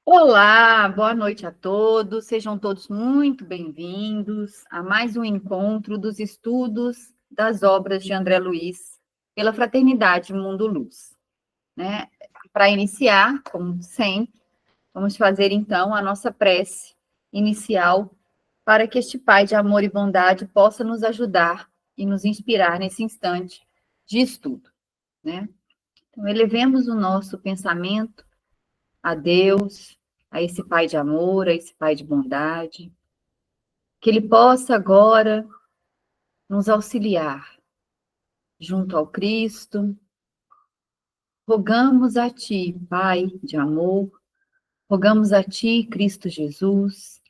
Olá, boa noite a todos. Sejam todos muito bem-vindos a mais um encontro dos estudos das obras de André Luiz pela Fraternidade Mundo Luz, né? Para iniciar, como sempre, vamos fazer então a nossa prece inicial para que este Pai de amor e bondade possa nos ajudar e nos inspirar nesse instante de estudo, né? Então, elevemos o nosso pensamento a Deus, a esse Pai de amor, a esse Pai de bondade, que Ele possa agora nos auxiliar junto ao Cristo. Rogamos a Ti, Pai de amor, rogamos a Ti, Cristo Jesus,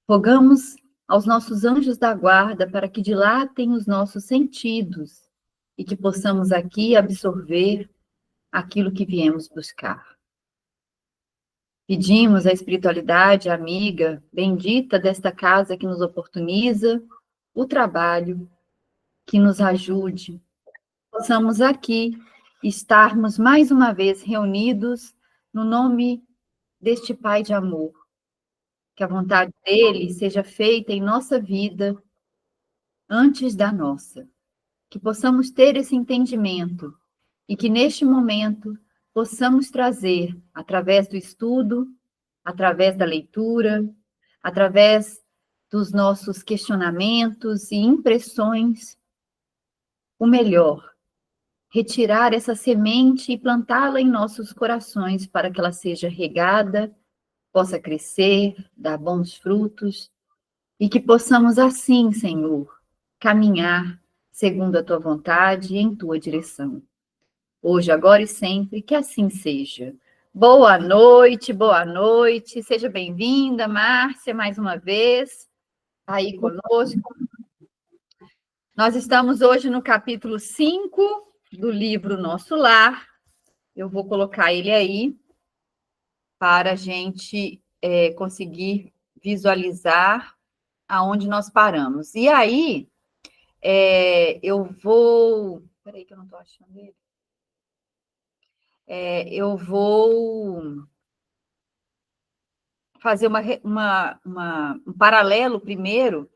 rogamos aos nossos anjos da guarda para que dilatem os nossos sentidos e que possamos aqui absorver aquilo que viemos buscar. Pedimos à espiritualidade amiga, bendita desta casa que nos oportuniza o trabalho, que nos ajude. Possamos aqui estarmos mais uma vez reunidos no nome deste Pai de amor. Que a vontade dele seja feita em nossa vida antes da nossa. Que possamos ter esse entendimento e que neste momento possamos trazer, através do estudo, através da leitura, através dos nossos questionamentos e impressões, o melhor, retirar essa semente e plantá-la em nossos corações para que ela seja regada, possa crescer, dar bons frutos e que possamos assim, Senhor, caminhar segundo a tua vontade e em tua direção. Hoje, agora e sempre, que assim seja. Boa noite, seja bem-vinda, Márcia, mais uma vez, aí conosco. Nós estamos hoje no capítulo 5 do livro Nosso Lar. Eu vou colocar ele aí para a gente conseguir visualizar aonde nós paramos. E aí, eu vou... Peraí que eu não estou achando ele. Eu vou fazer um paralelo primeiro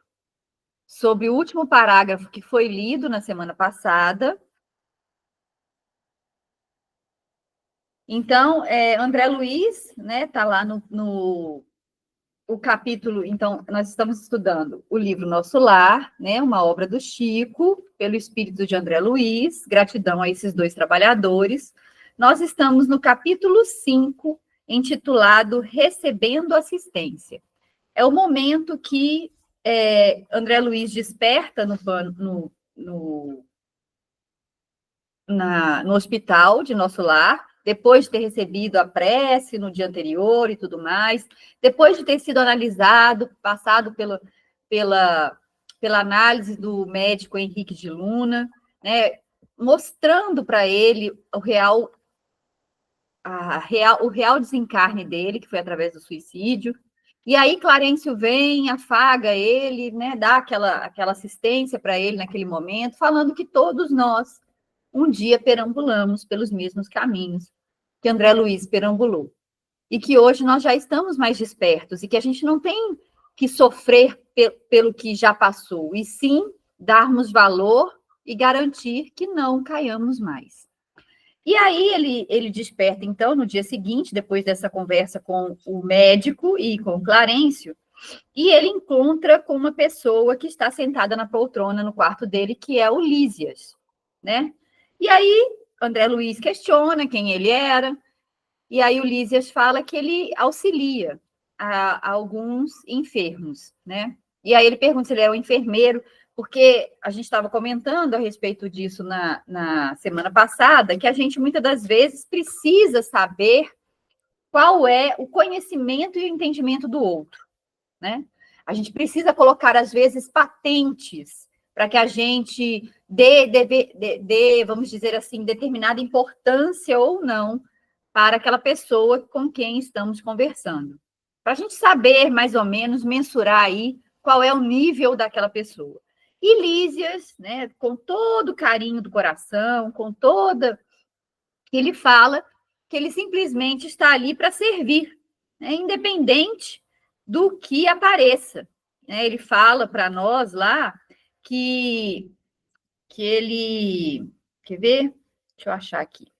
sobre o último parágrafo que foi lido na semana passada. Então, André Luiz, né, está lá no o capítulo. Então, nós estamos estudando o livro Nosso Lar, né, uma obra do Chico, pelo espírito de André Luiz, gratidão a esses dois trabalhadores. Nós estamos no capítulo 5, intitulado Recebendo Assistência. É o momento que André Luiz desperta no hospital de Nosso Lar, depois de ter recebido a prece no dia anterior e tudo mais, depois de ter sido analisado, passado pela análise do médico Henrique de Luna, né, mostrando para ele o real desencarne dele, que foi através do suicídio. E aí Clarencio vem, afaga ele, né, dá aquela assistência para ele naquele momento, falando que todos nós um dia perambulamos pelos mesmos caminhos que André Luiz perambulou. E que hoje nós já estamos mais despertos e que a gente não tem que sofrer pelo que já passou, e sim darmos valor e garantir que não caiamos mais. E aí ele desperta, então, no dia seguinte, depois dessa conversa com o médico e com o Clarencio, e ele encontra com uma pessoa que está sentada na poltrona no quarto dele, que é o Lísias, né? E aí André Luiz questiona quem ele era, e aí o Lísias fala que ele auxilia a alguns enfermos, né? E aí ele pergunta se ele é um enfermeiro, porque a gente estava comentando a respeito disso na semana passada, que a gente muitas das vezes precisa saber qual é o conhecimento e o entendimento do outro, né? A gente precisa colocar, às vezes, patentes para que a gente dê, vamos dizer assim, determinada importância ou não para aquela pessoa com quem estamos conversando. Para a gente saber, mais ou menos, mensurar aí qual é o nível daquela pessoa. E Lísias, né, com todo o carinho do coração, com toda... Ele fala que ele simplesmente está ali para servir, né, independente do que apareça. Né? Ele fala para nós lá que ele... Quer ver? Deixa eu achar aqui.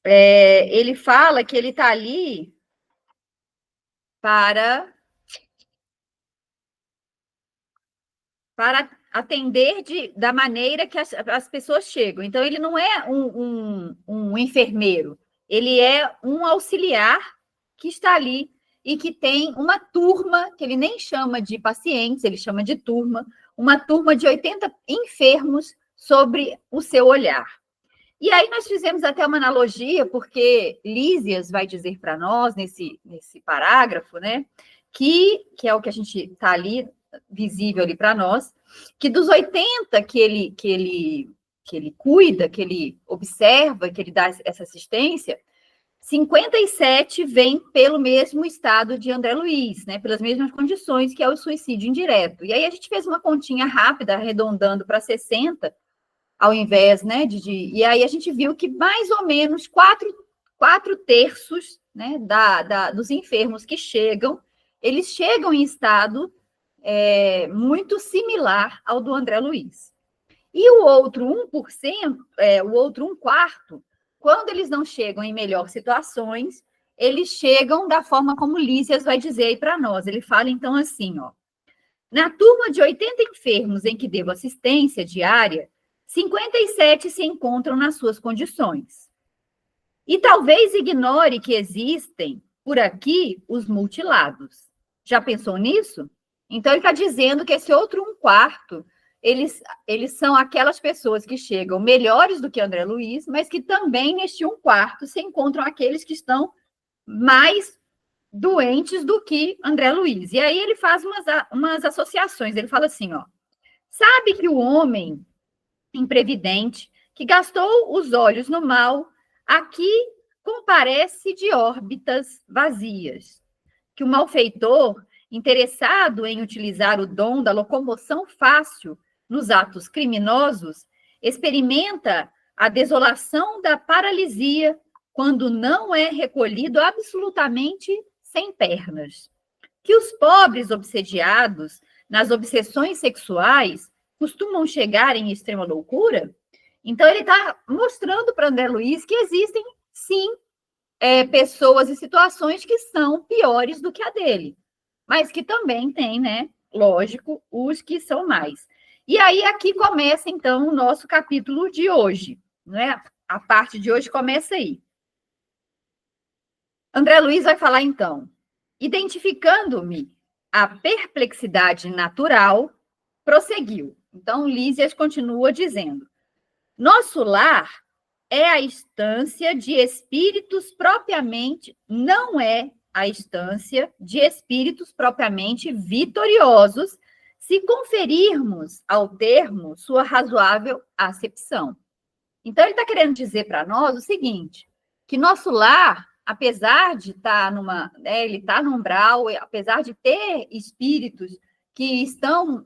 Ele fala que ele está ali para atender da maneira que as pessoas chegam. Então, ele não é um enfermeiro, ele é um auxiliar que está ali e que tem uma turma, que ele nem chama de pacientes, ele chama de turma, uma turma de 80 enfermos sobre o seu olhar. E aí nós fizemos até uma analogia, porque Lísias vai dizer para nós, nesse parágrafo, né, que é o que a gente está ali, visível ali para nós, que dos 80 que ele cuida, que ele observa, que ele dá essa assistência, 57 vem pelo mesmo estado de André Luiz, né, pelas mesmas condições, que é o suicídio indireto. E aí a gente fez uma continha rápida, arredondando para 60, ao invés, né, e aí a gente viu que mais ou menos 4/3, né, dos enfermos que chegam, eles chegam em estado muito similar ao do André Luiz. E o outro 1%, o outro 1/4, quando eles não chegam em melhores situações, eles chegam da forma como Lísias vai dizer aí para nós. Ele fala, então, assim, ó, na turma de 80 enfermos em que devo assistência diária, 57 se encontram nas suas condições. E talvez ignore que existem, por aqui, os multilados. Já pensou nisso? Então, ele está dizendo que esse outro 1/4, eles são aquelas pessoas que chegam melhores do que André Luiz, mas que também, neste 1/4, se encontram aqueles que estão mais doentes do que André Luiz. E aí ele faz umas associações. Ele fala assim, ó, sabe que o homem imprevidente, que gastou os olhos no mal, aqui comparece de órbitas vazias, que o malfeitor, interessado em utilizar o dom da locomoção fácil nos atos criminosos, experimenta a desolação da paralisia quando não é recolhido absolutamente sem pernas. Que os pobres obsediados nas obsessões sexuais costumam chegar em extrema loucura? Então, ele está mostrando para André Luiz que existem, sim, pessoas e situações que são piores do que a dele, mas que também tem, né, lógico, os que são mais. E aí, aqui começa, então, o nosso capítulo de hoje, né? A parte de hoje começa aí. André Luiz vai falar, então, identificando-me a perplexidade natural, prosseguiu. Então, Lísias continua dizendo, nosso lar é a instância de espíritos propriamente, não é a instância de espíritos propriamente vitoriosos, se conferirmos ao termo sua razoável acepção. Então, ele está querendo dizer para nós o seguinte, que nosso lar, apesar de estar ele está no umbral, apesar de ter espíritos que estão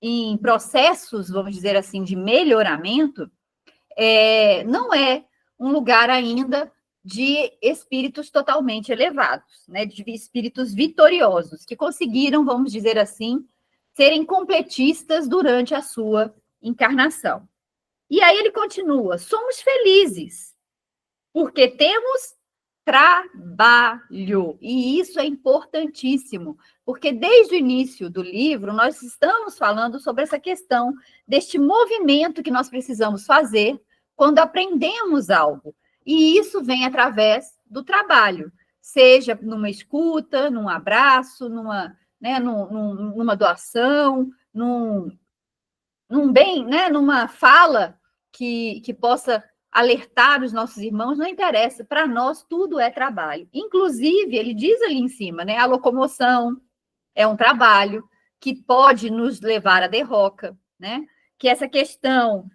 em processos, vamos dizer assim, de melhoramento, não é um lugar ainda de espíritos totalmente elevados, né, de espíritos vitoriosos, que conseguiram, vamos dizer assim, serem completistas durante a sua encarnação. E aí ele continua, somos felizes, porque temos trabalho, e isso é importantíssimo, porque desde o início do livro nós estamos falando sobre essa questão deste movimento que nós precisamos fazer quando aprendemos algo, e isso vem através do trabalho, seja numa escuta, num abraço, numa doação, num bem, né, numa fala que possa alertar os nossos irmãos, não interessa, para nós tudo é trabalho. Inclusive, ele diz ali em cima, né, a locomoção é um trabalho que pode nos levar à derroca, né? Que essa questão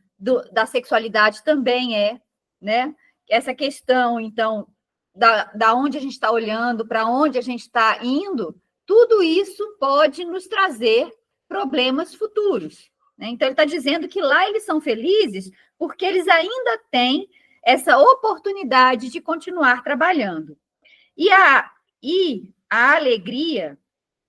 da sexualidade também né? Essa questão, então, da onde a gente está olhando, para onde a gente está indo, tudo isso pode nos trazer problemas futuros. Né? Então, ele está dizendo que lá eles são felizes porque eles ainda têm essa oportunidade de continuar trabalhando. E a alegria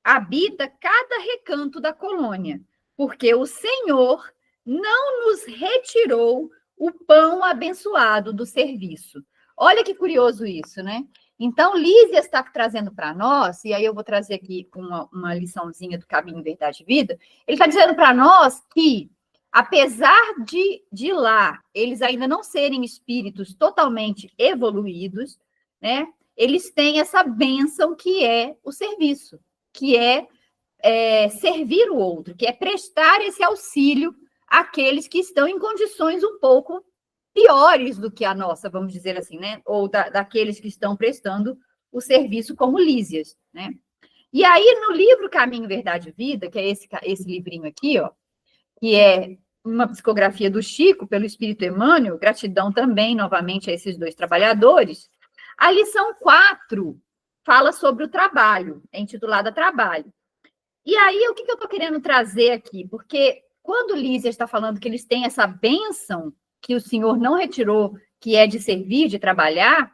habita cada recanto da colônia, porque o Senhor não nos retirou o pão abençoado do serviço. Olha que curioso isso, né? Então, Lísias está trazendo para nós, e aí eu vou trazer aqui uma liçãozinha do Caminho Verdade e Vida, ele está dizendo para nós que, apesar de lá eles ainda não serem espíritos totalmente evoluídos, né? Eles têm essa bênção que é o serviço, que é servir o outro, que é prestar esse auxílio àqueles que estão em condições um pouco piores do que a nossa, vamos dizer assim, né? Ou daqueles que estão prestando o serviço como Lísias, né? E aí, no livro Caminho, Verdade e Vida, que é esse livrinho aqui, ó, que é uma psicografia do Chico, pelo Espírito Emmanuel, gratidão também, novamente, a esses dois trabalhadores, a lição 4 fala sobre o trabalho, é intitulada Trabalho. E aí, o que eu estou querendo trazer aqui? Porque quando Lísia está falando que eles têm essa bênção que o Senhor não retirou, que é de servir, de trabalhar,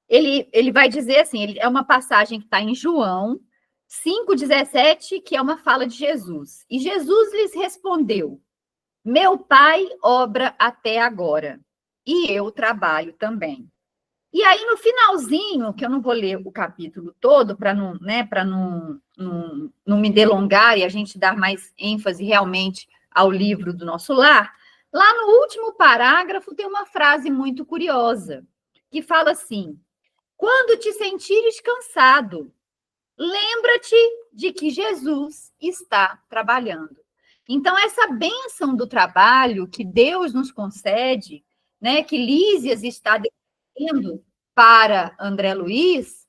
ele vai dizer assim, é uma passagem que está em João 5,17, que é uma fala de Jesus. E Jesus lhes respondeu, meu Pai obra até agora, e eu trabalho também. E aí, no finalzinho, que eu não vou ler o capítulo todo, para não, né, não me delongar e a gente dar mais ênfase realmente ao livro do Nosso Lar, lá no último parágrafo tem uma frase muito curiosa, que fala assim, quando te sentires cansado, lembra-te de que Jesus está trabalhando. Então, essa bênção do trabalho que Deus nos concede, né, que Lísias está defendendo para André Luiz,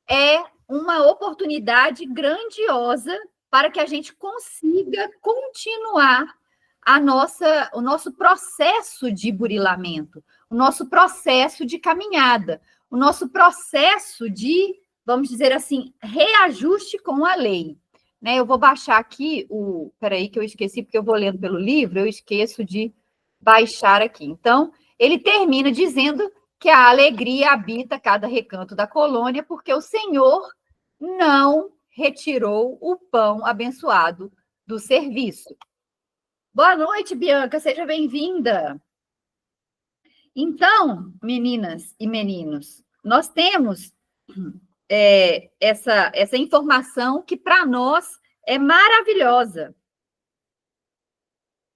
é uma oportunidade grandiosa para que a gente consiga continuar o nosso processo de burilamento, o nosso processo de caminhada, o nosso processo de, vamos dizer assim, reajuste com a lei. Né? Eu vou baixar aqui Peraí, que eu esqueci, porque eu vou lendo pelo livro, eu esqueço de baixar aqui. Então, ele termina dizendo que a alegria habita cada recanto da colônia, porque o Senhor não retirou o pão abençoado do serviço. Boa noite, Bianca, seja bem-vinda. Então, meninas e meninos, nós temos essa informação que para nós é maravilhosa,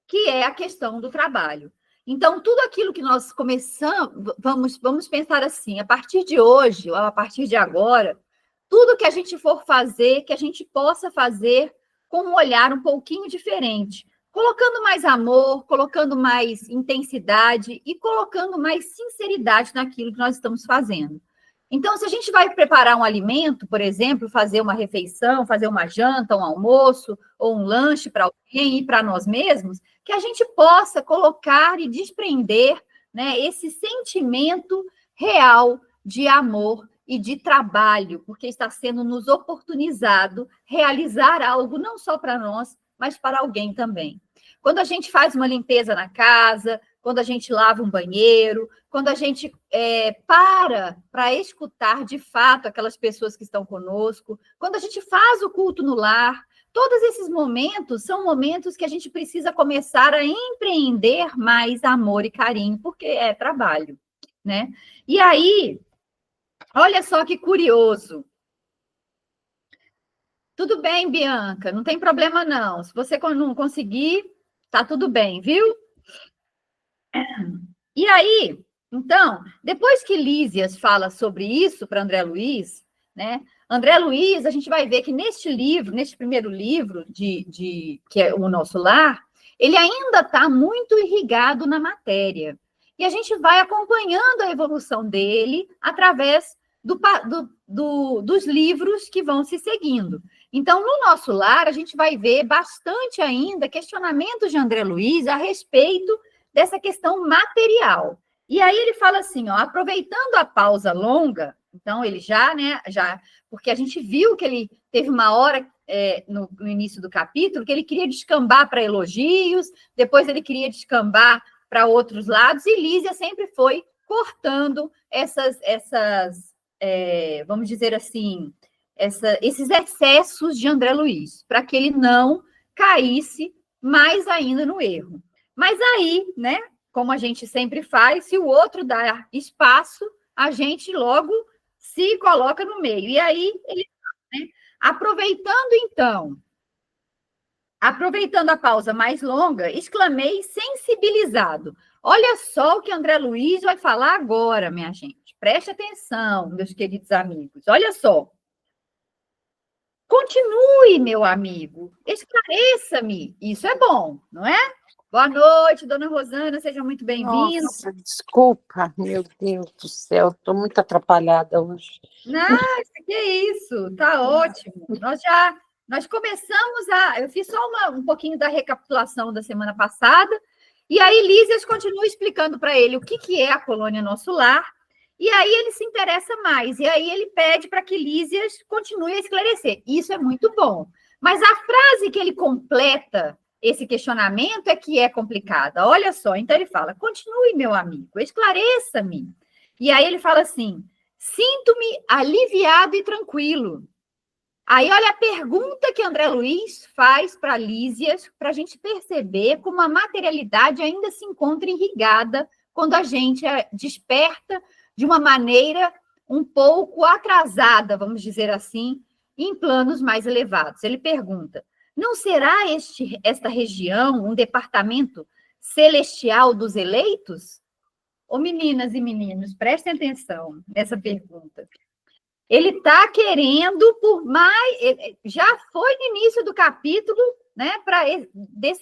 que é a questão do trabalho. Então, tudo aquilo que nós começamos, vamos pensar assim, a partir de hoje, ou a partir de agora, tudo que a gente for fazer, que a gente possa fazer com um olhar um pouquinho diferente, colocando mais amor, colocando mais intensidade e colocando mais sinceridade naquilo que nós estamos fazendo. Então, se a gente vai preparar um alimento, por exemplo, fazer uma refeição, fazer uma janta, um almoço ou um lanche para alguém e para nós mesmos, que a gente possa colocar e desprender, né, esse sentimento real de amor e de trabalho, porque está sendo nos oportunizado realizar algo não só para nós, mas para alguém também. Quando a gente faz uma limpeza na casa, quando a gente lava um banheiro, quando a gente para escutar de fato aquelas pessoas que estão conosco, quando a gente faz o culto no lar, todos esses momentos são momentos que a gente precisa começar a empreender mais amor e carinho, porque é trabalho, né? E aí, olha só que curioso. Tudo bem, Bianca, não tem problema não. Se você não conseguir, tá tudo bem, viu? E aí, então, depois que Lísias fala sobre isso para André Luiz, né? André Luiz, a gente vai ver que neste livro, neste primeiro livro que é O Nosso Lar, ele ainda está muito irrigado na matéria. E a gente vai acompanhando a evolução dele através dos livros que vão se seguindo. Então, no Nosso Lar, a gente vai ver bastante ainda questionamentos de André Luiz a respeito dessa questão material. E aí ele fala assim, ó, aproveitando a pausa longa, então ele porque a gente viu que ele teve uma hora no início do capítulo que ele queria descambar para elogios, depois ele queria descambar para outros lados, e Lísia sempre foi cortando vamos dizer assim, esses excessos de André Luiz, para que ele não caísse mais ainda no erro. Mas aí, né, como a gente sempre faz, se o outro dá espaço, a gente logo se coloca no meio. E aí, ele, né, aproveitando a pausa mais longa, exclamei sensibilizado. Olha só o que André Luiz vai falar agora, minha gente. Preste atenção, meus queridos amigos. Olha só. Continue, meu amigo. Esclareça-me. Isso é bom, não é? Boa noite, dona Rosana. Seja muito bem-vinda. Nossa, desculpa, meu Deus do céu, estou muito atrapalhada hoje. Nossa, que isso, tá ótimo. Nós começamos eu fiz só um pouquinho da recapitulação da semana passada, e aí Lísias continua explicando para ele o que é a colônia Nosso Lar, e aí ele se interessa mais, e aí ele pede para que Lísias continue a esclarecer. Isso é muito bom. Mas a frase que ele completa esse questionamento é que é complicada. Olha só, então ele fala: continue, meu amigo, esclareça-me. E aí ele fala assim: sinto-me aliviado e tranquilo. Aí, olha a pergunta que André Luiz faz para Lísias, para a gente perceber como a materialidade ainda se encontra irrigada quando a gente desperta de uma maneira um pouco atrasada, vamos dizer assim, em planos mais elevados. Ele pergunta: não será esta região um departamento celestial dos eleitos? Ô, meninas e meninos, prestem atenção nessa pergunta. Ele está querendo por mais... Já foi no início do capítulo, né,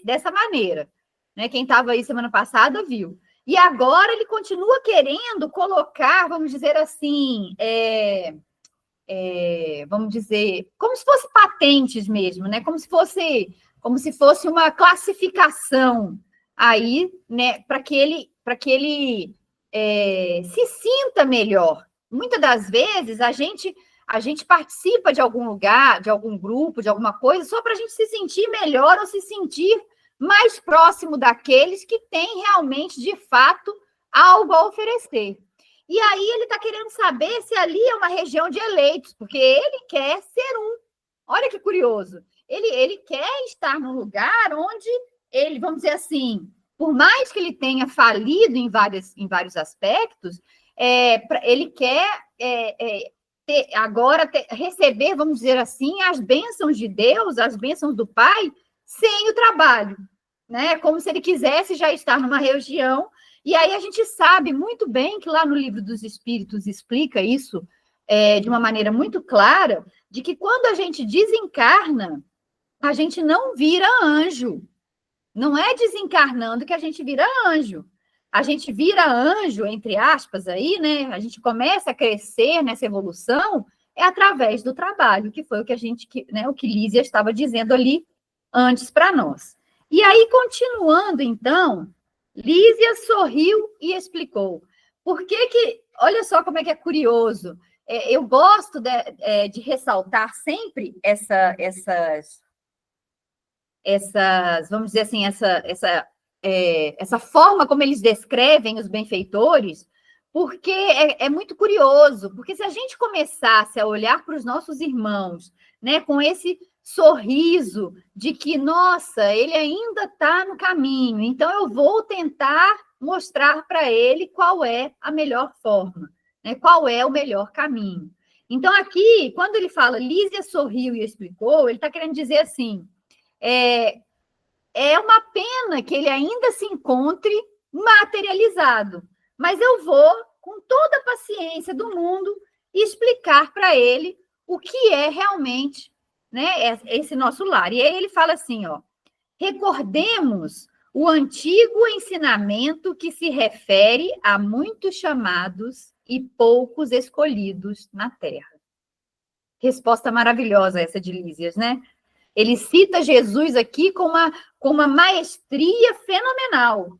dessa maneira. Né? Quem estava aí semana passada viu. E agora ele continua querendo colocar, vamos dizer assim, vamos dizer, como se fosse patentes mesmo, né? Como se fosse uma classificação aí, né, para que ele se sinta melhor. Muitas das vezes a gente participa de algum lugar, de algum grupo, de alguma coisa, só para a gente se sentir melhor ou se sentir mais próximo daqueles que têm realmente, de fato, algo a oferecer. E aí ele está querendo saber se ali é uma região de eleitos, porque ele quer ser um. Olha que curioso. Ele quer estar num lugar onde ele, vamos dizer assim, por mais que ele tenha falido em vários aspectos, ele quer receber, vamos dizer assim, as bênçãos de Deus, as bênçãos do Pai, sem o trabalho, né? Como se ele quisesse já estar numa região. E aí a gente sabe muito bem que lá no Livro dos Espíritos explica isso de uma maneira muito clara, de que quando a gente desencarna, a gente não vira anjo. Não é desencarnando que a gente vira anjo. A gente vira anjo, entre aspas, aí, né? A gente começa a crescer nessa evolução através do trabalho, que foi o que Lísia estava dizendo ali antes para nós. E aí, continuando, então, Lísia sorriu e explicou. Por que olha só como é que é curioso. Eu gosto de ressaltar sempre vamos dizer assim, essa forma como eles descrevem os benfeitores, porque é muito curioso, porque se a gente começasse a olhar para os nossos irmãos, né, com esse sorriso de que, nossa, ele ainda está no caminho, então eu vou tentar mostrar para ele qual é a melhor forma, né, qual é o melhor caminho. Então, aqui, quando ele fala, Lísia sorriu e explicou, ele está querendo dizer assim, é uma pena que ele ainda se encontre materializado, mas eu vou, com toda a paciência do mundo, explicar para ele o que é realmente, né, esse nosso lar. E aí ele fala assim, ó, recordemos o antigo ensinamento que se refere a muitos chamados e poucos escolhidos na Terra. Resposta maravilhosa essa de Lísias, né? Ele cita Jesus aqui com uma maestria fenomenal.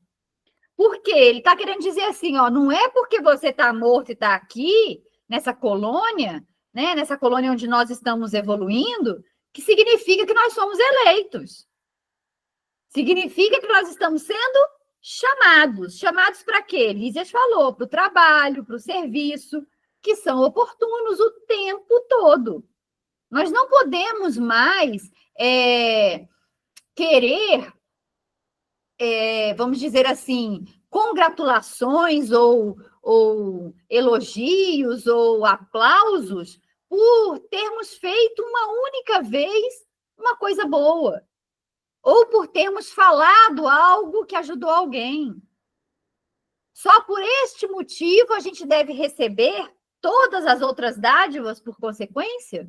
Por quê? Ele está querendo dizer assim, ó, não é porque você está morto e está aqui, nessa colônia, né, nessa colônia onde nós estamos evoluindo, que significa que nós somos eleitos. Significa que nós estamos sendo chamados. Chamados para quê? Lísias falou, para o trabalho, para o serviço, que são oportunos o tempo todo. Nós não podemos mais querer, vamos dizer assim, congratulações ou elogios ou aplausos por termos feito uma única vez uma coisa boa, ou por termos falado algo que ajudou alguém. Só por este motivo a gente deve receber todas as outras dádivas por consequência?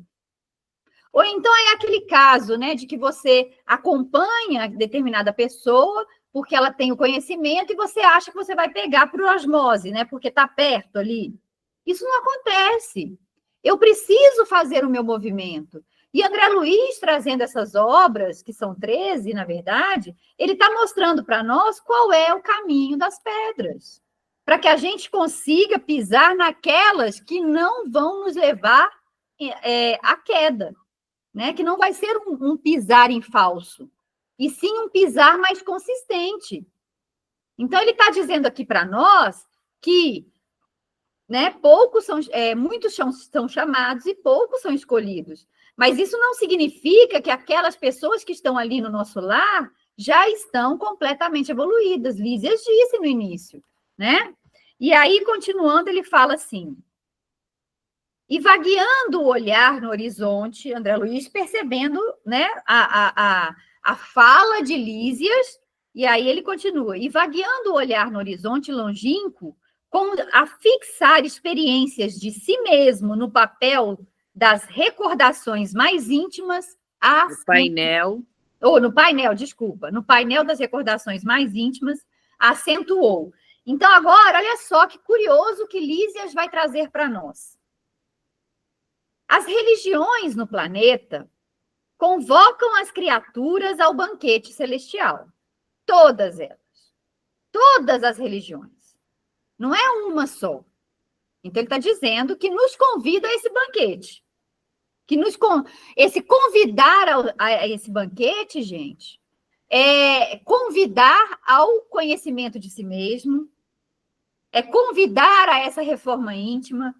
Ou então é aquele caso, né, de que você acompanha determinada pessoa porque ela tem o conhecimento e você acha que você vai pegar por osmose, né, porque está perto ali. Isso não acontece. Eu preciso fazer o meu movimento. E André Luiz, trazendo essas obras, que são 13, na verdade, ele está mostrando para nós qual é o caminho das pedras, para que a gente consiga pisar naquelas que não vão nos levar à queda, né? Que não vai ser um pisar em falso, e sim um pisar mais consistente. Então, ele está dizendo aqui para nós que, né, muitos são chamados e poucos são escolhidos. Mas isso não significa que aquelas pessoas que estão ali no nosso lar já estão completamente evoluídas. Lísias disse no início, né? E aí, continuando, ele fala assim: e vagueando o olhar no horizonte, André Luiz percebendo, né, a fala de Lísias, e aí ele continua, e vagueando o olhar no horizonte longínquo, com a fixar experiências de si mesmo no papel das recordações mais íntimas, No painel. No painel, desculpa, no painel das recordações mais íntimas, acentuou. Então, agora, olha só que curioso que Lísias vai trazer para nós. As religiões no planeta convocam as criaturas ao banquete celestial. Todas elas. Todas as religiões. Não é uma só. Então, ele está dizendo que nos convida a esse banquete. Esse convidar a esse banquete, gente, é convidar ao conhecimento de si mesmo, é convidar a essa reforma íntima,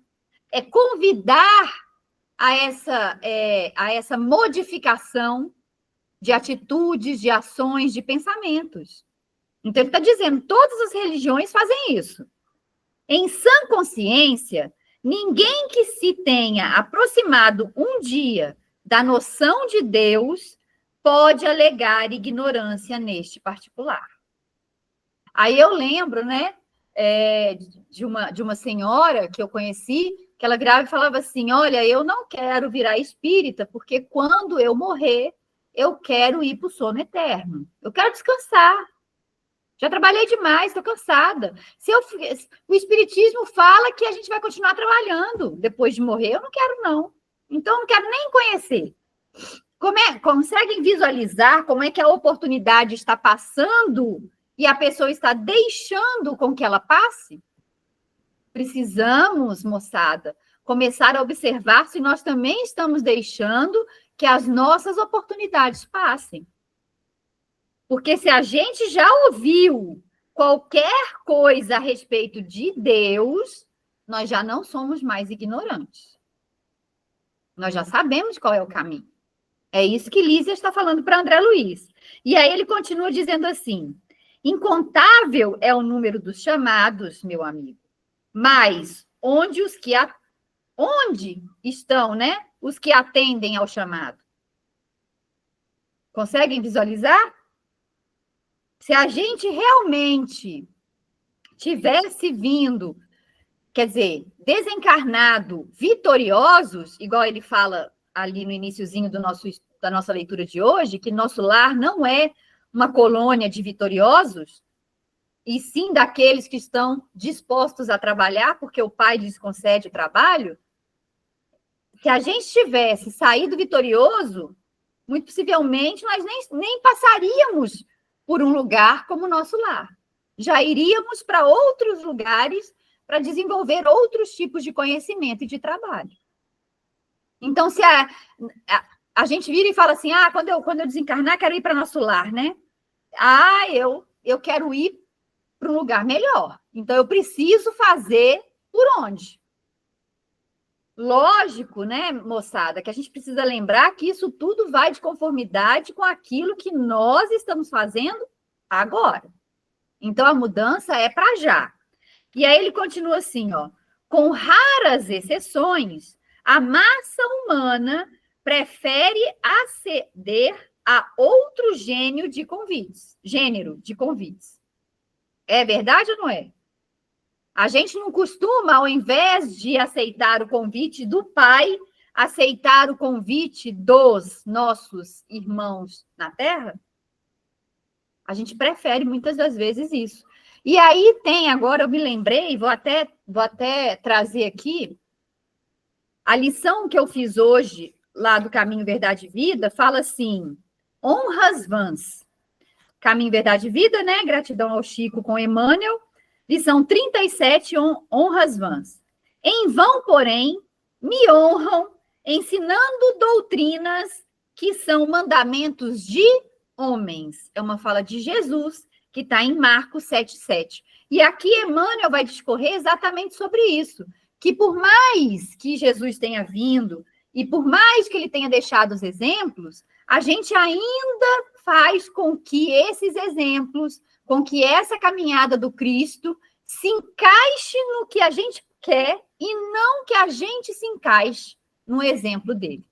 é convidar a essa modificação de atitudes, de ações, de pensamentos. Então, ele está dizendo, todas as religiões fazem isso. Em sã consciência, ninguém que se tenha aproximado um dia da noção de Deus pode alegar ignorância neste particular. Aí eu lembro, né, de uma senhora que eu conheci, que ela virava e falava assim, olha, eu não quero virar espírita, porque quando eu morrer, eu quero ir para o sono eterno. Eu quero descansar. Já trabalhei demais, estou cansada. O espiritismo fala que a gente vai continuar trabalhando depois de morrer. Eu não quero, não. Então, eu não quero nem conhecer. Conseguem visualizar como é que a oportunidade está passando e a pessoa está deixando com que ela passe? Precisamos, moçada, começar a observar se nós também estamos deixando que as nossas oportunidades passem. Porque se a gente já ouviu qualquer coisa a respeito de Deus, nós já não somos mais ignorantes. Nós já sabemos qual é o caminho. É isso que Lísia está falando para André Luiz. E aí ele continua dizendo assim, incontável é o número dos chamados, meu amigo, mas onde estão, né, os que atendem ao chamado? Conseguem visualizar? Se a gente realmente tivesse vindo, quer dizer, desencarnado, vitoriosos, igual ele fala ali no iniciozinho da nossa leitura de hoje, que nosso lar não é uma colônia de vitoriosos, e sim daqueles que estão dispostos a trabalhar, porque o Pai lhes concede o trabalho. Se a gente tivesse saído vitorioso, muito possivelmente nós nem passaríamos por um lugar como o nosso lar. Já iríamos para outros lugares para desenvolver outros tipos de conhecimento e de trabalho. Então, se a gente vira e fala assim, quando eu desencarnar, quero ir para nosso lar, né? Eu quero ir para um lugar melhor. Então, eu preciso fazer por onde? Lógico, né, moçada, que a gente precisa lembrar que isso tudo vai de conformidade com aquilo que nós estamos fazendo agora. Então, a mudança é para já. E aí ele continua assim, ó. Com raras exceções, a massa humana prefere aceder a outro gênero de convites. É verdade ou não é? A gente não costuma, ao invés de aceitar o convite do Pai, aceitar o convite dos nossos irmãos na Terra? A gente prefere muitas das vezes isso. E aí tem, agora eu me lembrei, vou até trazer aqui, a lição que eu fiz hoje, lá do Caminho, Verdade e Vida, fala assim, honras vãs. Caminho, Verdade e Vida, né? Gratidão ao Chico com Emmanuel. Lição 37, honras vãs. Em vão, porém, me honram, ensinando doutrinas que são mandamentos de homens. É uma fala de Jesus, que está em Marcos 7,7. E aqui Emmanuel vai discorrer exatamente sobre isso, que por mais que Jesus tenha vindo, e por mais que ele tenha deixado os exemplos, a gente ainda faz com que esses exemplos, com que essa caminhada do Cristo se encaixe no que a gente quer e não que a gente se encaixe no exemplo dele.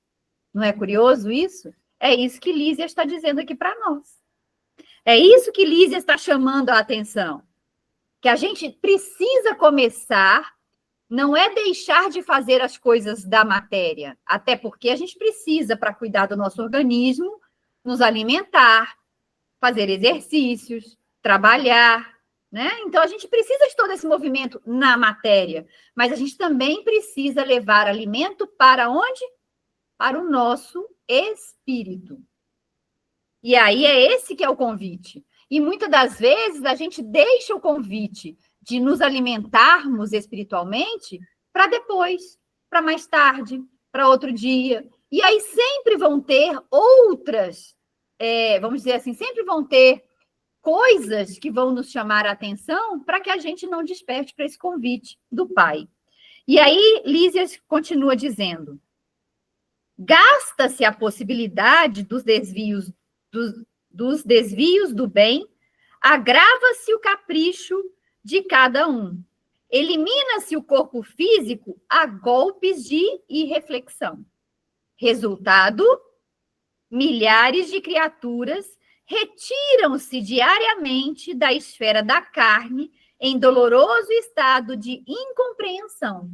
Não é curioso isso? É isso que Lísia está dizendo aqui para nós. É isso que Lísia está chamando a atenção. Que a gente precisa começar, não é deixar de fazer as coisas da matéria, até porque a gente precisa, para cuidar do nosso organismo, nos alimentar, fazer exercícios, trabalhar, né? Então, a gente precisa de todo esse movimento na matéria, mas a gente também precisa levar alimento para onde? Para o nosso espírito. E aí é esse que é o convite. E muitas das vezes a gente deixa o convite de nos alimentarmos espiritualmente para depois, para mais tarde, para outro dia. E aí sempre vão ter outras, vamos dizer assim, sempre vão ter coisas que vão nos chamar a atenção para que a gente não desperte para esse convite do Pai. E aí Lísias continua dizendo, gasta-se a possibilidade dos desvios do bem, agrava-se o capricho de cada um. Elimina-se o corpo físico a golpes de irreflexão. Resultado, milhares de criaturas retiram-se diariamente da esfera da carne em doloroso estado de incompreensão.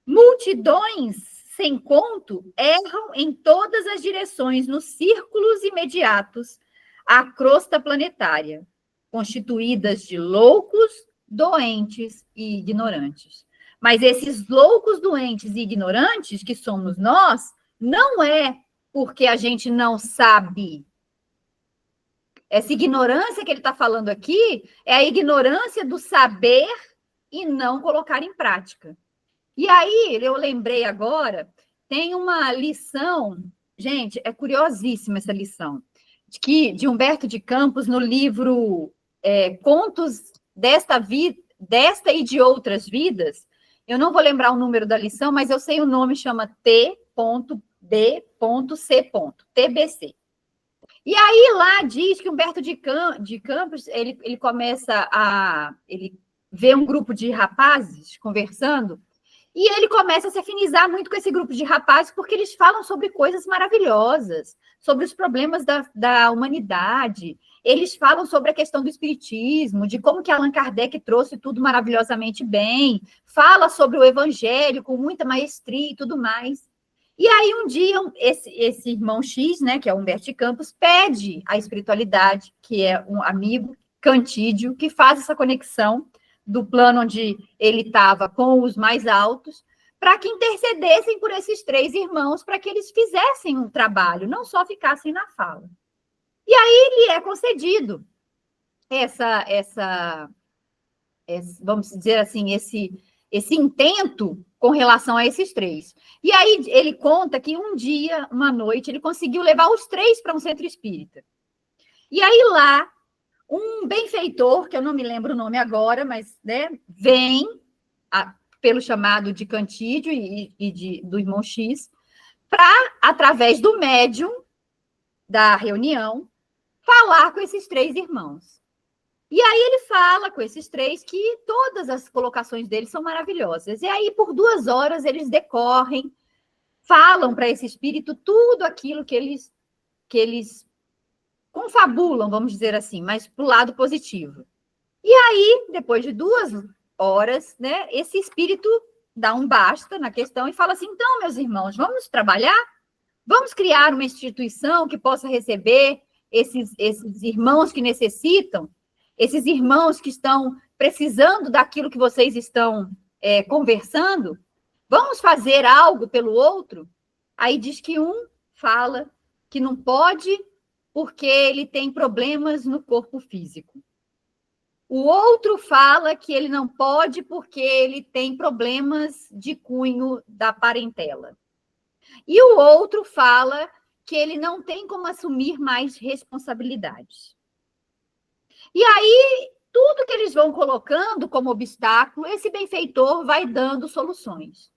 Multidões sem conto, erram em todas as direções nos círculos imediatos à crosta planetária, constituídas de loucos, doentes e ignorantes. Mas esses loucos, doentes e ignorantes, que somos nós, não é porque a gente não sabe. Essa ignorância que ele está falando aqui é a ignorância do saber e não colocar em prática. E aí, eu lembrei agora, tem uma lição, gente, é curiosíssima essa lição, de Humberto de Campos, no livro Contos desta e de Outras Vidas. Eu não vou lembrar o número da lição, mas eu sei o nome, chama T.B.C. TBC. E aí lá diz que Humberto de Campos, ele começa ele vê um grupo de rapazes conversando, e ele começa a se afinizar muito com esse grupo de rapazes, porque eles falam sobre coisas maravilhosas, sobre os problemas da humanidade. Eles falam sobre a questão do espiritismo, de como que Allan Kardec trouxe tudo maravilhosamente bem, fala sobre o evangelho com muita maestria e tudo mais. E aí, um dia, esse irmão X, né, que é Humberto de Campos, pede à espiritualidade, que é um amigo, Cantídio, que faz essa conexão do plano onde ele estava com os mais altos, para que intercedessem por esses 3 irmãos, para que eles fizessem um trabalho, não só ficassem na fala. E aí lhe é concedido vamos dizer assim, esse intento com relação a esses 3. E aí ele conta que um dia, uma noite, ele conseguiu levar os 3 para um centro espírita. E aí lá, um benfeitor, que eu não me lembro o nome agora, mas né, vem pelo chamado de Cantídio do irmão X, para, através do médium da reunião, falar com esses 3 irmãos. E aí ele fala com esses 3 que todas as colocações deles são maravilhosas. E aí, por 2 horas, eles decorrem, falam para esse espírito tudo aquilo que eles confabulam, vamos dizer assim, mas para o lado positivo. E aí, depois de 2 horas, né, esse espírito dá um basta na questão e fala assim: então, meus irmãos, vamos trabalhar? Vamos criar uma instituição que possa receber esses irmãos que necessitam, esses irmãos que estão precisando daquilo que vocês estão conversando? Vamos fazer algo pelo outro? Aí diz que um fala que não pode porque ele tem problemas no corpo físico. O outro fala que ele não pode porque ele tem problemas de cunho da parentela. E o outro fala que ele não tem como assumir mais responsabilidades. E aí, tudo que eles vão colocando como obstáculo, esse benfeitor vai dando soluções.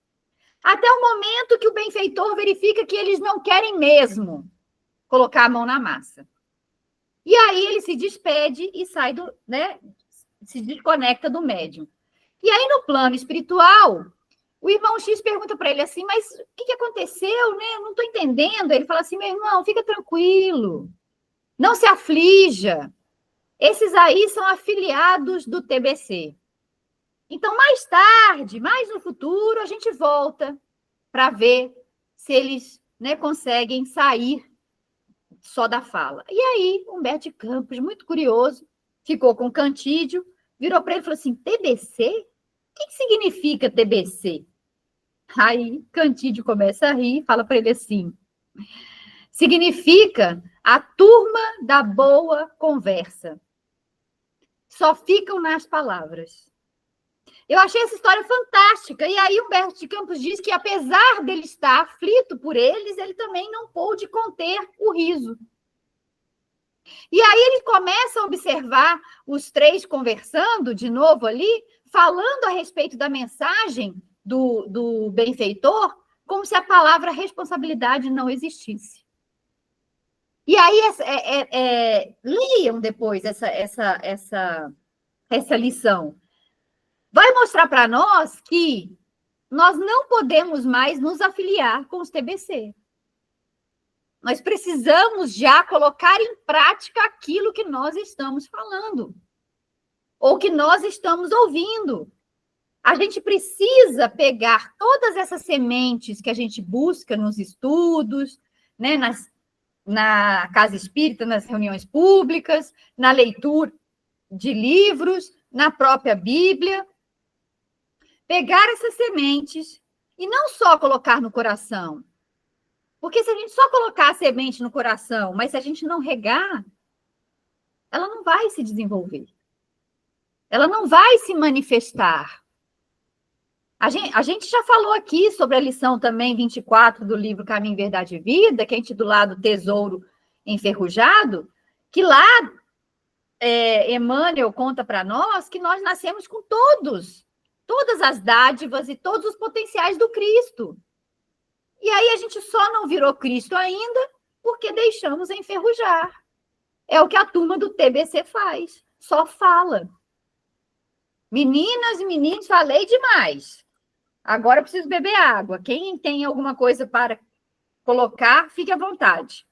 Até o momento que o benfeitor verifica que eles não querem mesmo colocar a mão na massa. E aí ele se despede e sai se desconecta do médium. E aí, no plano espiritual, o irmão X pergunta para ele assim: mas o que aconteceu, né? Eu não estou entendendo. Ele fala assim: meu irmão, fica tranquilo, não se aflija. Esses aí são afiliados do TBC. Então, mais tarde, mais no futuro, a gente volta para ver se eles, né, conseguem sair só da fala. E aí, Humberto de Campos, muito curioso, ficou com Cantídio, virou para ele e falou assim: TBC? O que significa TBC? Aí, Cantídio começa a rir, fala para ele assim: significa a turma da boa conversa. Só ficam nas palavras. Eu achei essa história fantástica. E aí, Humberto de Campos diz que, apesar dele estar aflito por eles, ele também não pôde conter o riso. E aí ele começa a observar os 3 conversando de novo ali, falando a respeito da mensagem do benfeitor, como se a palavra responsabilidade não existisse. E aí, leiam depois essa lição. Vai mostrar para nós que nós não podemos mais nos afiliar com os TBC. Nós precisamos já colocar em prática aquilo que nós estamos falando, ou que nós estamos ouvindo. A gente precisa pegar todas essas sementes que a gente busca nos estudos, né, na casa espírita, nas reuniões públicas, na leitura de livros, na própria Bíblia. Pegar essas sementes e não só colocar no coração. Porque se a gente só colocar a semente no coração, mas se a gente não regar, ela não vai se desenvolver. Ela não vai se manifestar. A gente já falou aqui sobre a lição também 24 do livro Caminho, Verdade e Vida, que é intitulado Tesouro Enferrujado, que lá Emmanuel conta para nós que nós nascemos com todas as dádivas e todos os potenciais do Cristo. E aí a gente só não virou Cristo ainda porque deixamos enferrujar. É o que a turma do TBC faz, só fala. Meninas e meninos, falei demais. Agora eu preciso beber água. Quem tem alguma coisa para colocar, fique à vontade.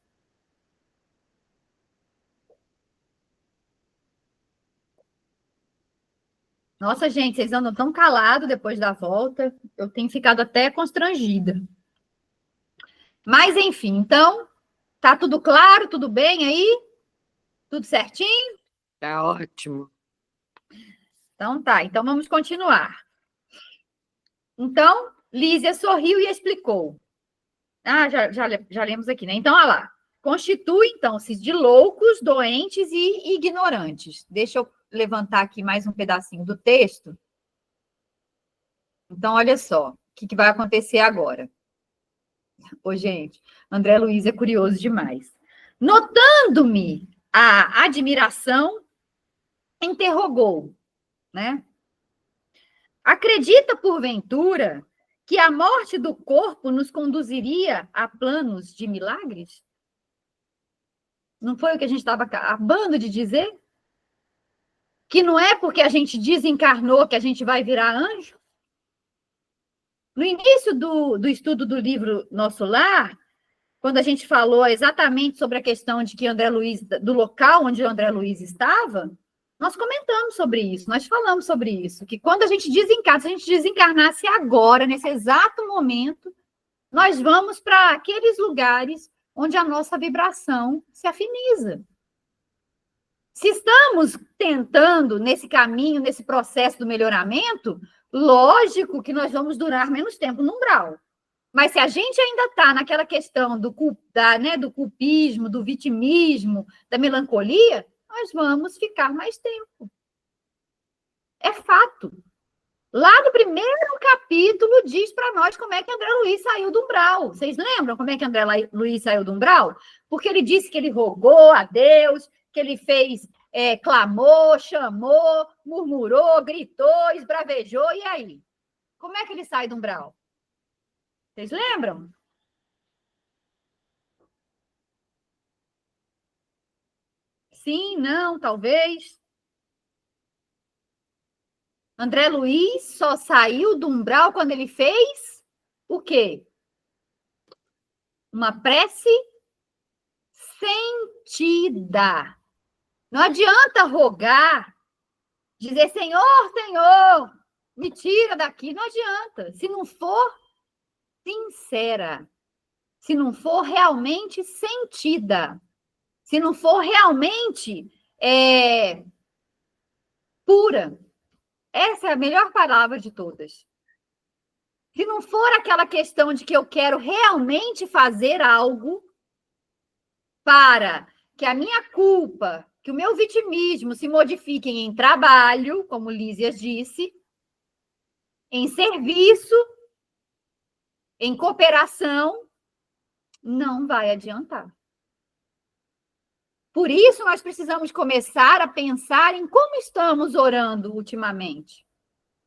Nossa, gente, vocês andam tão calados depois da volta. Eu tenho ficado até constrangida. Mas, enfim, então, tá tudo claro, tudo bem aí? Tudo certinho? Tá ótimo. Então tá, então vamos continuar. Então, Lísia sorriu e explicou. Já lemos aqui, né? Então, olha lá. Constitui, então-se de loucos, doentes e ignorantes. Deixa eu levantar aqui mais um pedacinho do texto. Então, olha só, o que vai acontecer agora. Ô, gente, André Luiz é curioso demais. Notando-me a admiração, interrogou, né? Acredita, porventura, que a morte do corpo nos conduziria a planos de milagres? Não foi o que a gente estava acabando de dizer? Que não é porque a gente desencarnou que a gente vai virar anjo? No início do estudo do livro Nosso Lar, quando a gente falou exatamente sobre a questão de que André Luiz, do local onde André Luiz estava, nós comentamos sobre isso, nós falamos sobre isso, que quando a gente desencarna, se a gente desencarnasse agora, nesse exato momento, nós vamos para aqueles lugares onde a nossa vibração se afiniza. Se estamos tentando nesse caminho, nesse processo do melhoramento, lógico que nós vamos durar menos tempo no umbral. Mas se a gente ainda está naquela questão do culpismo, do vitimismo, da melancolia, nós vamos ficar mais tempo. É fato. Lá no primeiro capítulo diz para nós como é que André Luiz saiu do umbral. Vocês lembram como é que André Luiz saiu do umbral? Porque ele disse que ele rogou a Deus, que ele fez, clamou, chamou, murmurou, gritou, esbravejou, e aí? Como é que ele sai do umbral? Vocês lembram? Sim, não, talvez. André Luiz só saiu do umbral quando ele fez o quê? Uma prece sentida. Não adianta rogar, dizer, Senhor, Senhor, me tira daqui. Não adianta. Se não for sincera, se não for realmente sentida, se não for realmente pura. Essa é a melhor palavra de todas. Se não for aquela questão de que eu quero realmente fazer algo para que a minha culpa, que o meu vitimismo se modifiquem em trabalho, como Lísias disse, em serviço, em cooperação, não vai adiantar. Por isso, nós precisamos começar a pensar em como estamos orando ultimamente.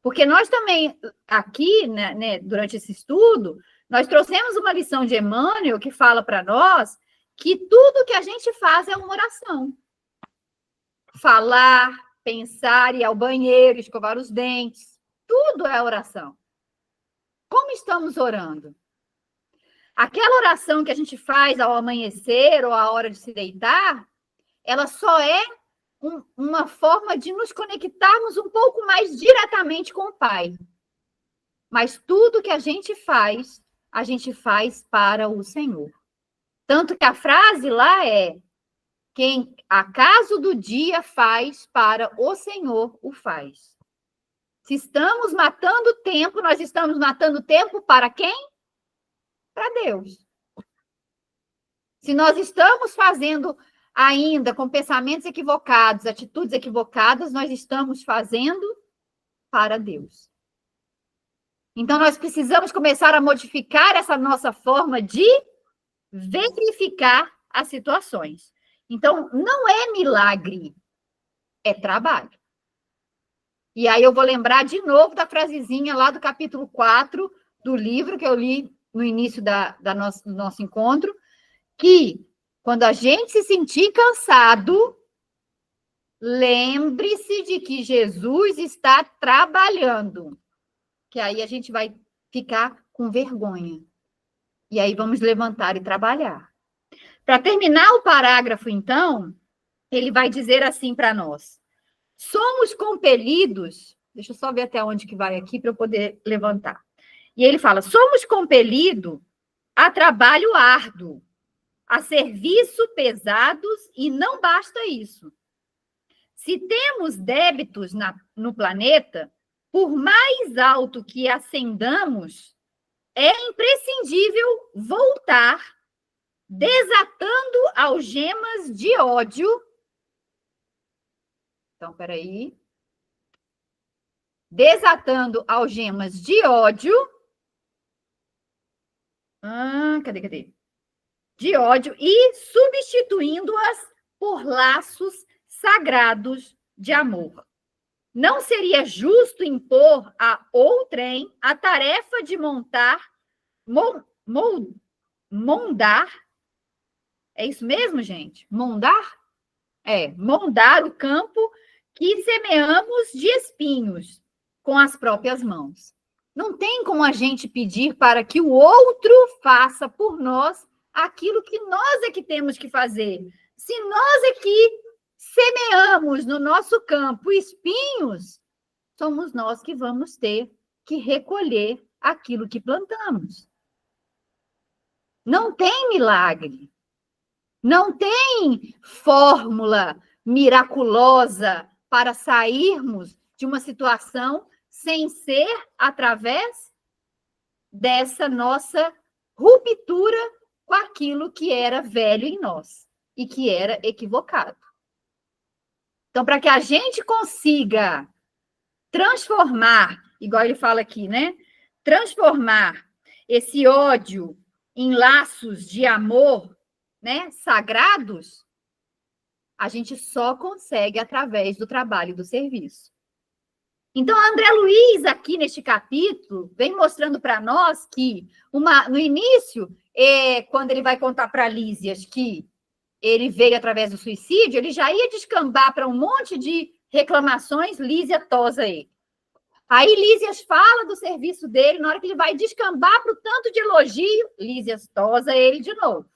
Porque nós também, aqui, né, durante esse estudo, nós trouxemos uma lição de Emmanuel que fala para nós que tudo que a gente faz é uma oração. Falar, pensar, ir ao banheiro, escovar os dentes, tudo é oração. Como estamos orando? Aquela oração que a gente faz ao amanhecer ou à hora de se deitar, ela só é uma forma de nos conectarmos um pouco mais diretamente com o Pai. Mas tudo que a gente faz para o Senhor. Tanto que a frase lá é: quem acaso do dia faz, para o Senhor o faz. Se estamos matando tempo, nós estamos matando tempo para quem? Para Deus. Se nós estamos fazendo ainda com pensamentos equivocados, atitudes equivocadas, nós estamos fazendo para Deus. Então, nós precisamos começar a modificar essa nossa forma de verificar as situações. Então, não é milagre, é trabalho. E aí eu vou lembrar de novo da frasezinha lá do capítulo 4 do livro que eu li no início do nosso encontro, que quando a gente se sentir cansado, lembre-se de que Jesus está trabalhando, que aí a gente vai ficar com vergonha. E aí vamos levantar e trabalhar. Para terminar o parágrafo, então, ele vai dizer assim para nós: somos compelidos, deixa eu só ver até onde que vai aqui para eu poder levantar. E ele fala: somos compelidos a trabalho árduo, a serviço pesados, e não basta isso. Se temos débitos no planeta, por mais alto que ascendamos, é imprescindível voltar, desatando algemas de ódio. Então, peraí. Desatando algemas de ódio. Cadê? De ódio e substituindo-as por laços sagrados de amor. não seria justo impor a outrem a tarefa de mondar, é isso mesmo, gente? Mondar? Mondar o campo que semeamos de espinhos com as próprias mãos. Não tem como a gente pedir para que o outro faça por nós aquilo que nós é que temos que fazer. Se nós é que semeamos no nosso campo espinhos, somos nós que vamos ter que recolher aquilo que plantamos. Não tem milagre. Não tem fórmula miraculosa para sairmos de uma situação sem ser através dessa nossa ruptura com aquilo que era velho em nós e que era equivocado. Então, para que a gente consiga transformar, igual ele fala aqui, né? Transformar esse ódio em laços de amor, né, sagrados, a gente só consegue através do trabalho e do serviço. Então, André Luiz, aqui neste capítulo, vem mostrando para nós que, no início, quando ele vai contar para Lísias que ele veio através do suicídio, ele já ia descambar para um monte de reclamações, Lísia tosa ele. Aí Lísias fala do serviço dele, na hora que ele vai descambar para o tanto de elogio, Lísias tosa ele de novo.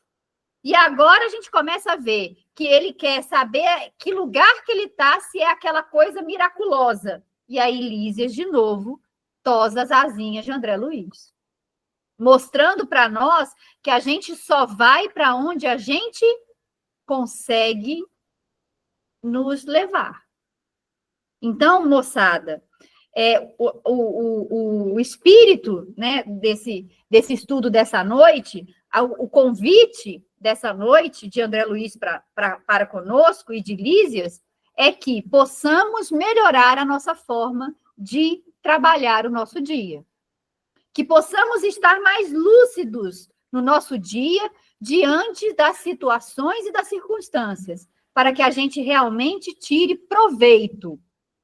E agora a gente começa a ver que ele quer saber que lugar que ele está, se é aquela coisa miraculosa. E aí Lísias, de novo, tosa as asinhas de André Luiz. Mostrando para nós que a gente só vai para onde a gente consegue nos levar. Então, moçada, o espírito, né, desse estudo dessa noite, o convite dessa noite de André Luiz para conosco e de Lísias é que possamos melhorar a nossa forma de trabalhar o nosso dia. Que possamos estar mais lúcidos no nosso dia diante das situações e das circunstâncias, para que a gente realmente tire proveito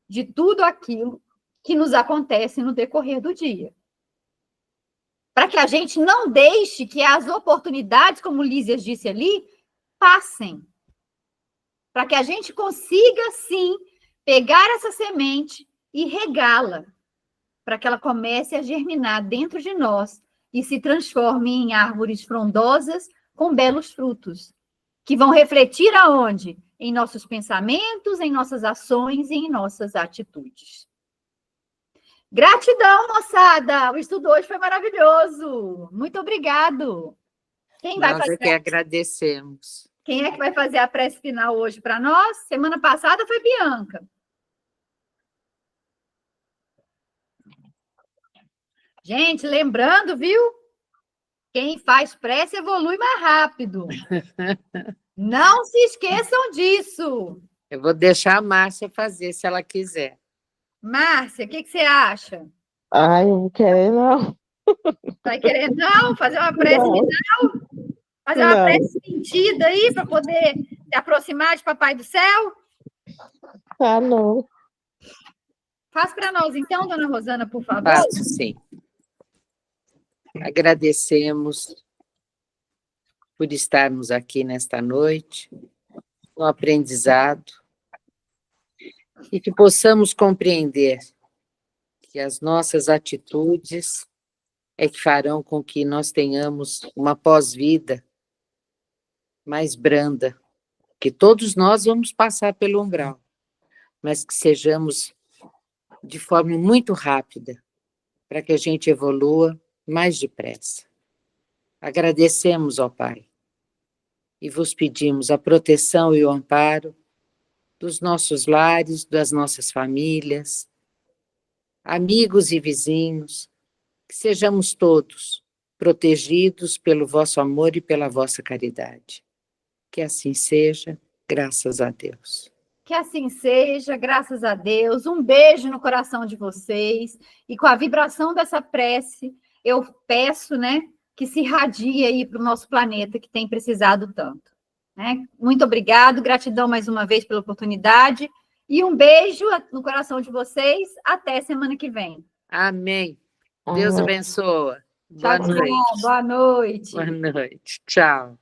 de tudo aquilo que nos acontece no decorrer do dia. Para que a gente não deixe que as oportunidades, como Lísias disse ali, passem. Para que a gente consiga, sim, pegar essa semente e regá-la, para que ela comece a germinar dentro de nós e se transforme em árvores frondosas com belos frutos, que vão refletir aonde? Em nossos pensamentos, em nossas ações e em nossas atitudes. Gratidão, moçada! O estudo hoje foi maravilhoso. Muito obrigado. Nós é que agradecemos. Quem é que vai fazer a prece final hoje para nós? Semana passada foi Bianca. Gente, lembrando, viu? Quem faz prece evolui mais rápido. Não se esqueçam disso. Eu vou deixar a Márcia fazer, se ela quiser. Márcia, o que você acha? Ai, não quero, não. Vai querer não? Fazer uma prece final? Fazer uma prece sentida aí para poder se aproximar de Papai do Céu? Ah, não. Faz para nós, então, dona Rosana, por favor. Faço, sim. Agradecemos por estarmos aqui nesta noite, no aprendizado, e que possamos compreender que as nossas atitudes é que farão com que nós tenhamos uma pós-vida mais branda, que todos nós vamos passar pelo umbral, mas que sejamos de forma muito rápida, para que a gente evolua mais depressa. Agradecemos, ó Pai, e vos pedimos a proteção e o amparo dos nossos lares, das nossas famílias, amigos e vizinhos, que sejamos todos protegidos pelo vosso amor e pela vossa caridade. Que assim seja, graças a Deus. Que assim seja, graças a Deus. Um beijo no coração de vocês. E com a vibração dessa prece, eu peço, né, que se irradie aí para o nosso planeta, que tem precisado tanto. Né? Muito obrigado, gratidão mais uma vez pela oportunidade. E um beijo no coração de vocês. Até semana que vem. Amém. Deus Amém. abençoe. Tchau, Boa noite. tchau. Boa noite. Boa noite. Tchau.